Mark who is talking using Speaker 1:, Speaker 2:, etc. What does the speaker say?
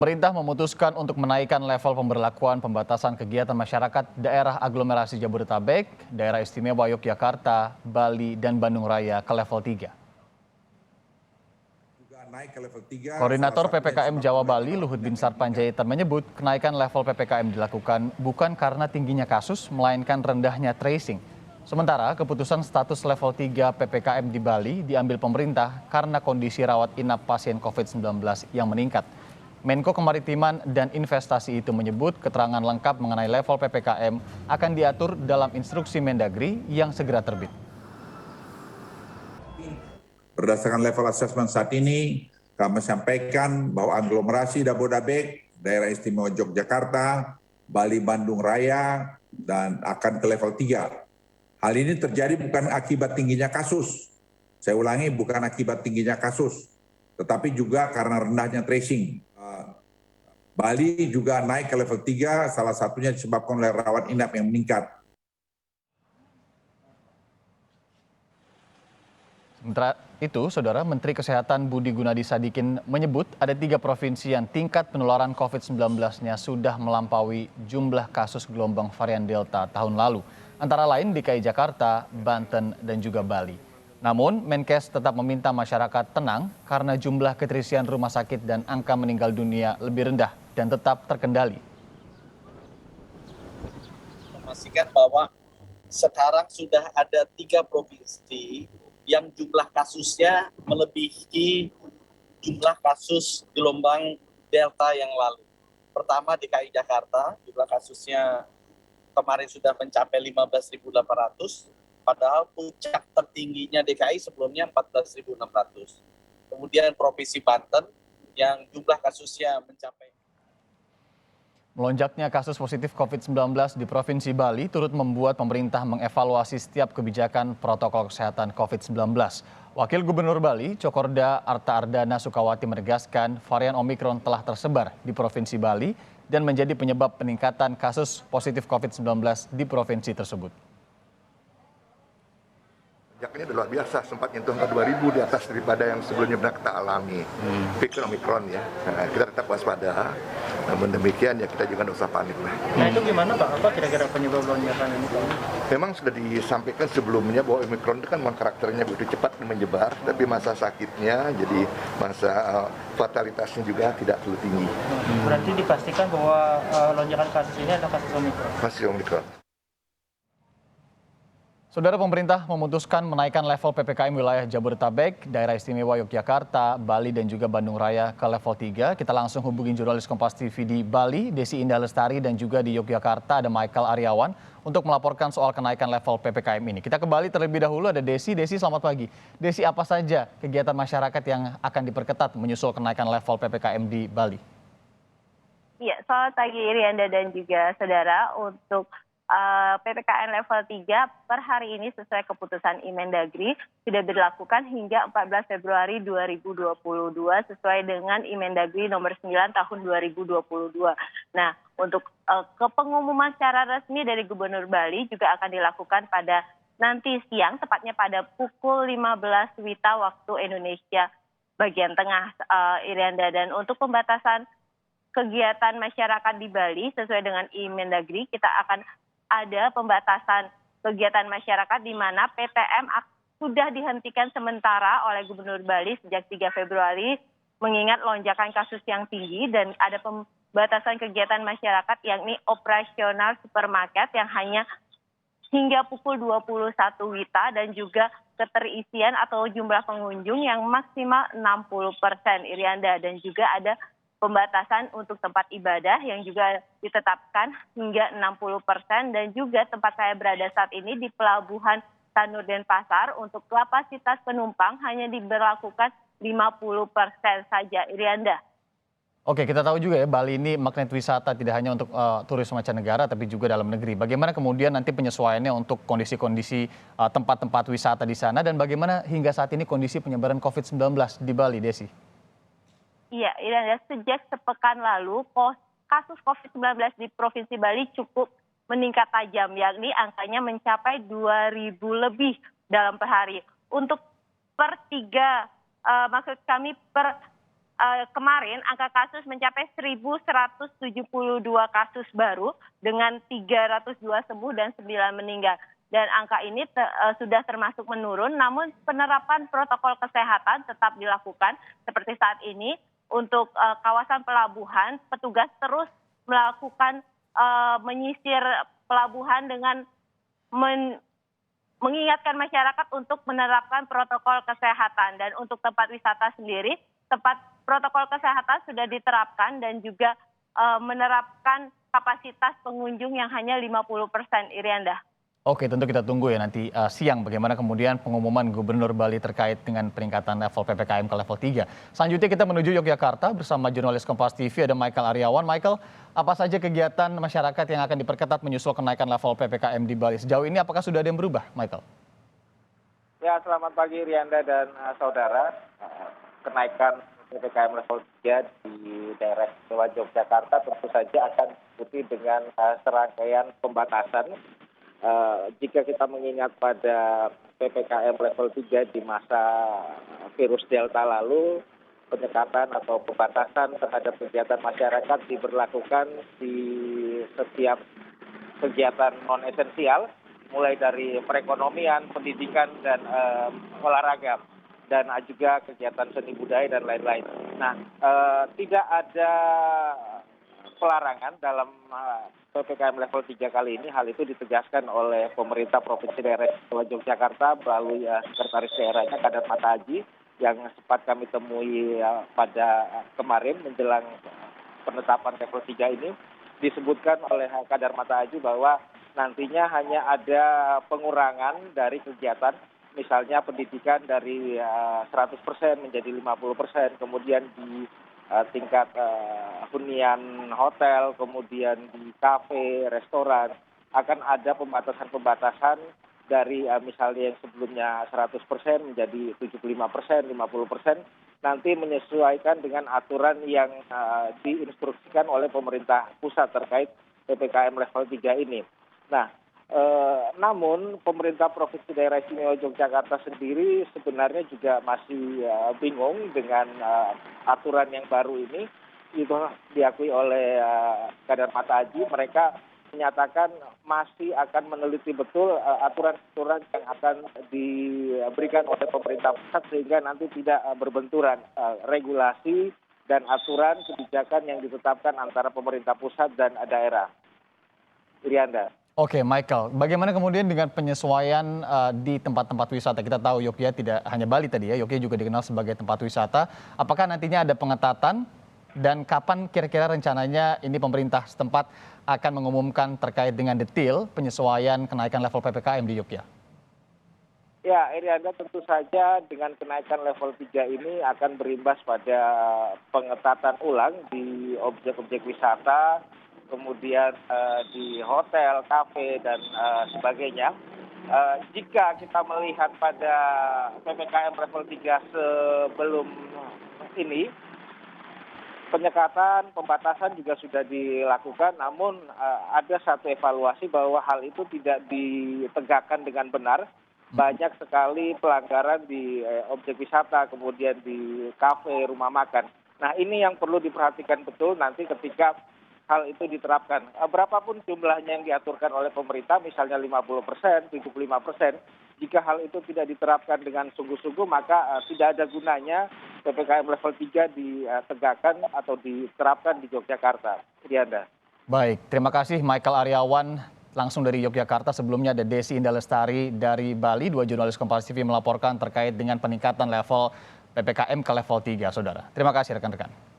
Speaker 1: Pemerintah memutuskan untuk menaikkan level pemberlakuan pembatasan kegiatan masyarakat daerah aglomerasi Jabodetabek, daerah istimewa Yogyakarta, Bali, dan Bandung Raya ke level 3. Koordinator PPKM Jawa Bali, Luhut Binsar Panjaitan menyebut kenaikan level PPKM dilakukan bukan karena tingginya kasus, melainkan rendahnya tracing. Sementara keputusan status level 3 PPKM di Bali diambil pemerintah karena kondisi rawat inap pasien COVID-19 yang meningkat. Menko Kemaritiman dan Investasi itu menyebut keterangan lengkap mengenai level PPKM akan diatur dalam instruksi Mendagri yang segera terbit.
Speaker 2: Berdasarkan level assessment saat ini, kami sampaikan bahwa aglomerasi Jabodetabek, daerah istimewa Yogyakarta, Bali, Bandung Raya, dan akan ke level 3. Hal ini terjadi bukan akibat tingginya kasus. Saya ulangi, bukan akibat tingginya kasus, tetapi juga karena rendahnya tracing. Bali juga naik ke level 3, salah satunya disebabkan oleh rawat inap yang meningkat.
Speaker 1: Sementara itu, Saudara Menteri Kesehatan Budi Gunadi Sadikin menyebut ada 3 provinsi yang tingkat penularan COVID-19-nya sudah melampaui jumlah kasus gelombang varian Delta tahun lalu, antara lain DKI Jakarta, Banten, dan juga Bali. Namun, Menkes tetap meminta masyarakat tenang karena jumlah keterisian rumah sakit dan angka meninggal dunia lebih rendah dan tetap terkendali.
Speaker 3: Memastikan bahwa sekarang sudah ada 3 provinsi yang jumlah kasusnya melebihi jumlah kasus gelombang Delta yang lalu. Pertama DKI Jakarta, jumlah kasusnya kemarin sudah mencapai 15.800, padahal puncak tertingginya DKI sebelumnya 14.600. Kemudian Provinsi Banten yang jumlah kasusnya mencapai.
Speaker 1: Melonjaknya kasus positif COVID-19 di Provinsi Bali turut membuat pemerintah mengevaluasi setiap kebijakan protokol kesehatan COVID-19. Wakil Gubernur Bali, Cokorda Arta Ardana Sukawati menegaskan varian Omikron telah tersebar di Provinsi Bali dan menjadi penyebab peningkatan kasus positif COVID-19 di provinsi tersebut.
Speaker 4: Lonjakannya luar biasa, sempat nyentuh angka 2.000 di atas daripada yang sebelumnya pernah kita alami. Pikir Omikron ya, kita tetap waspada. Namun demikian ya kita juga nggak usah panik lah.
Speaker 5: Nah itu gimana Pak? Apa kira-kira penyebab lonjakan ini?
Speaker 4: Memang sudah disampaikan sebelumnya bahwa Omikron itu kan memang karakternya begitu cepat menyebar, tapi masa sakitnya jadi masa fatalitasnya juga tidak terlalu tinggi.
Speaker 5: Berarti dipastikan bahwa lonjakan kasus ini adalah kasus Omikron?
Speaker 4: Masih Omikron.
Speaker 1: Saudara, pemerintah memutuskan menaikkan level PPKM wilayah Jabodetabek, daerah istimewa Yogyakarta, Bali, dan juga Bandung Raya ke level 3. Kita langsung hubungin jurnalis Kompas TV di Bali, Desi Indah Lestari, dan juga di Yogyakarta ada Michael Aryawan untuk melaporkan soal kenaikan level PPKM ini. Kita ke Bali terlebih dahulu, ada Desi. Desi, selamat pagi. Desi, apa saja kegiatan masyarakat yang akan diperketat menyusul kenaikan level PPKM di Bali?
Speaker 6: Iya, selamat pagi Irianda dan juga saudara. Untuk PPKM level 3 per hari ini sesuai keputusan Imendagri sudah dilakukan hingga 14 Februari 2022 sesuai dengan Imendagri nomor 9 tahun 2022. Nah, untuk kepengumuman secara resmi dari Gubernur Bali juga akan dilakukan pada nanti siang, tepatnya pada pukul 15 WITA waktu Indonesia bagian tengah, Irianda. Dan untuk pembatasan kegiatan masyarakat di Bali sesuai dengan Imendagri, kita akan ada pembatasan kegiatan masyarakat di mana PTM sudah dihentikan sementara oleh Gubernur Bali sejak 3 Februari mengingat lonjakan kasus yang tinggi, dan ada pembatasan kegiatan masyarakat yakni operasional supermarket yang hanya hingga pukul 21 WITA dan juga keterisian atau jumlah pengunjung yang maksimal 60%, Irianda. Dan juga ada pembatasan untuk tempat ibadah yang juga ditetapkan hingga 60%, dan juga tempat saya berada saat ini di Pelabuhan Sanur Denpasar untuk kapasitas penumpang hanya diberlakukan 50% saja, Irianda.
Speaker 1: Oke, kita tahu juga ya Bali ini magnet wisata tidak hanya untuk turis mancanegara tapi juga dalam negeri. Bagaimana kemudian nanti penyesuaiannya untuk kondisi-kondisi tempat-tempat wisata di sana, dan bagaimana hingga saat ini kondisi penyebaran COVID-19 di Bali, Desi?
Speaker 6: Iya, sejak sepekan lalu kasus COVID-19 di Provinsi Bali cukup meningkat tajam, yakni angkanya mencapai 2.000 lebih dalam per hari. Untuk per kemarin angka kasus mencapai 1.172 kasus baru dengan 302 sembuh dan 9 meninggal. Dan angka ini sudah termasuk menurun, namun penerapan protokol kesehatan tetap dilakukan seperti saat ini. Untuk kawasan pelabuhan, petugas terus melakukan menyisir pelabuhan dengan mengingatkan masyarakat untuk menerapkan protokol kesehatan. Dan untuk tempat wisata sendiri, tempat protokol kesehatan sudah diterapkan dan juga menerapkan kapasitas pengunjung yang hanya 50%, Irianda.
Speaker 1: Oke, tentu kita tunggu ya nanti siang bagaimana kemudian pengumuman Gubernur Bali terkait dengan peningkatan level PPKM ke level 3. Selanjutnya kita menuju Yogyakarta bersama jurnalis Kompas TV ada Michael Aryawan. Michael, apa saja kegiatan masyarakat yang akan diperketat menyusul kenaikan level PPKM di Bali? Sejauh ini apakah sudah ada yang berubah, Michael?
Speaker 7: Ya, selamat pagi Rianda dan saudara. Kenaikan PPKM level 3 di daerah istimewa Yogyakarta tentu saja akan diikuti dengan serangkaian pembatasan. Jika kita mengingat pada PPKM level 3 di masa virus Delta lalu, penyekatan atau pembatasan terhadap kegiatan masyarakat diberlakukan di setiap kegiatan non-esensial, mulai dari perekonomian, pendidikan, dan olahraga, dan juga kegiatan seni budaya dan lain-lain. Nah, tidak ada pelarangan dalam PPKM level 3 kali ini. Hal itu ditegaskan oleh pemerintah Provinsi Daerah Istimewa Yogyakarta melalui Sekretaris Daerahnya Kadar Mata Haji yang sempat kami temui pada kemarin menjelang penetapan level 3 ini. Disebutkan oleh Kadar Mata Haji bahwa nantinya hanya ada pengurangan dari kegiatan, misalnya pendidikan dari 100% menjadi 50%, kemudian di tingkat hunian hotel, kemudian di kafe, restoran, akan ada pembatasan-pembatasan dari misalnya yang sebelumnya 100% menjadi 75%, 50%, nanti menyesuaikan dengan aturan yang diinstruksikan oleh pemerintah pusat terkait PPKM level 3 ini. Nah, namun pemerintah Provinsi Daerah Istimewa Yogyakarta sendiri sebenarnya juga masih bingung dengan aturan yang baru ini. Itu diakui oleh Kadar Mata Haji. Mereka menyatakan masih akan meneliti betul aturan-aturan yang akan diberikan oleh pemerintah pusat sehingga nanti tidak berbenturan regulasi dan aturan kebijakan yang ditetapkan antara pemerintah pusat dan daerah. Irianda.
Speaker 1: Oke, Michael, bagaimana kemudian dengan penyesuaian di tempat-tempat wisata? Kita tahu Yogyakarta tidak hanya Bali tadi ya, Yogyakarta juga dikenal sebagai tempat wisata. Apakah nantinya ada pengetatan dan kapan kira-kira rencananya ini pemerintah setempat akan mengumumkan terkait dengan detail penyesuaian kenaikan level PPKM di Yogyakarta?
Speaker 7: Ya, Irianda, tentu saja dengan kenaikan level 3 ini akan berimbas pada pengetatan ulang di objek-objek wisata, kemudian di hotel, kafe, dan sebagainya. Jika kita melihat pada PPKM level 3 sebelum ini, penyekatan, pembatasan juga sudah dilakukan, namun ada satu evaluasi bahwa hal itu tidak ditegakkan dengan benar. Banyak sekali pelanggaran di objek wisata, kemudian di kafe, rumah makan. Nah, ini yang perlu diperhatikan betul nanti ketika hal itu diterapkan. Berapapun jumlahnya yang diaturkan oleh pemerintah, misalnya 50%, 75%, jika hal itu tidak diterapkan dengan sungguh-sungguh, maka tidak ada gunanya PPKM level 3 ditegakkan atau diterapkan di Yogyakarta. Irianda.
Speaker 1: Baik, terima kasih Michael Aryawan langsung dari Yogyakarta. Sebelumnya ada Desi Indah Lestari dari Bali, dua jurnalis Kompas TV melaporkan terkait dengan peningkatan level PPKM ke level 3, saudara. Terima kasih rekan-rekan.